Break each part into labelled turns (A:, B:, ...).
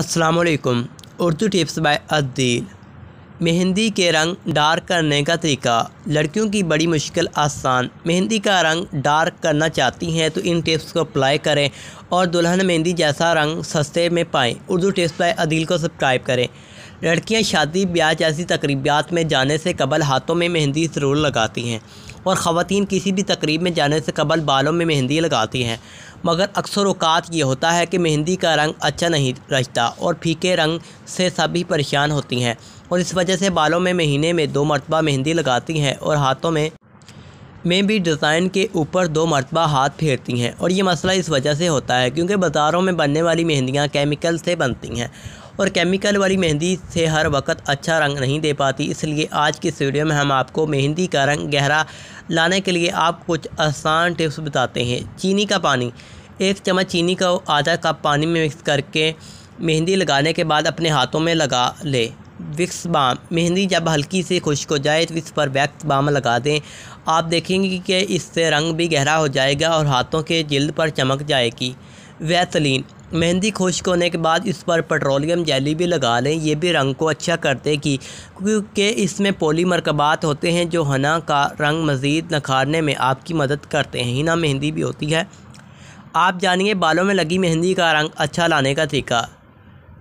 A: अस्सलामुअलैकुम। Urdu tips by Adeel. Mehndi के रंग डार्क करने का तरीका। लड़कियों की बड़ी मुश्किल आसान। मेहंदी का रंग डार्क करना चाहती हैं तो इन टिप्स को अप्लाई करें और दुल्हन मेहंदी जैसा रंग सस्ते में पाएँ। उर्दू टिप्स बाय अदील को सब्सक्राइब करें। लड़कियां शादी ब्याह जैसी तकरीबात में जाने से कबल हाथों में मेहंदी ज़रूर लगाती हैं और ख़वातीन किसी भी तकरीब में जाने से कबल बालों में मेहंदी लगाती हैं, मगर अक्सर औक़ात ये होता है कि मेहंदी का रंग अच्छा नहीं रचता और फीके रंग से सभी परेशान होती हैं और इस वजह से बालों में महीने में 2 मरतबा मेहंदी लगाती हैं और हाथों में भी डिज़ाइन के ऊपर 2 मरतबा हाथ फेरती हैं। और ये मसला इस वजह से होता है क्योंकि बाज़ारों में बनने वाली मेहंदियाँ केमिकल से बनती हैं और केमिकल वाली मेहंदी से हर वक्त अच्छा रंग नहीं दे पाती। इसलिए आज की इस वीडियो में हम आपको मेहंदी का रंग गहरा लाने के लिए आप कुछ आसान टिप्स बताते हैं। चीनी का पानी। 1 चम्मच चीनी को आधा कप पानी में मिक्स करके मेहंदी लगाने के बाद अपने हाथों में लगा ले। Vicks balm. मेहंदी जब हल्की से खुश्क हो जाए तो इस पर वैक्स बाम लगा दें। आप देखेंगे कि इससे रंग भी गहरा हो जाएगा और हाथों के जिल्द पर चमक जाएगी। वैसलीन। मेहंदी खुश्क होने के बाद इस पर पेट्रोलियम जेली भी लगा लें। ये भी रंग को अच्छा कर देगी क्योंकि इसमें पॉलीमरकबात होते हैं जो हना का रंग मज़ीद निखारने में आपकी मदद करते हैं। हिना मेहंदी भी होती है। आप जानिए बालों में लगी मेहंदी का रंग अच्छा लाने का तरीका।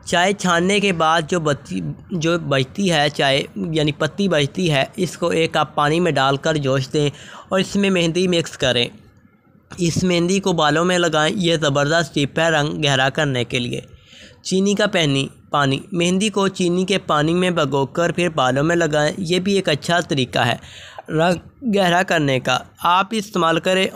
A: चाय छानने के बाद जो बचती है, चाय यानी पत्ती बचती है, इसको 1 कप पानी में डालकर जोश दें और इसमें मेहंदी मिक्स करें। इस मेहंदी को बालों में लगाएं। यह ज़बरदस्त टिप है रंग गहरा करने के लिए। चीनी का पानी। मेहंदी को चीनी के पानी में भिगोकर फिर बालों में लगाएं। यह भी एक अच्छा तरीका है रंग गहरा करने का। आप इस्तेमाल करें।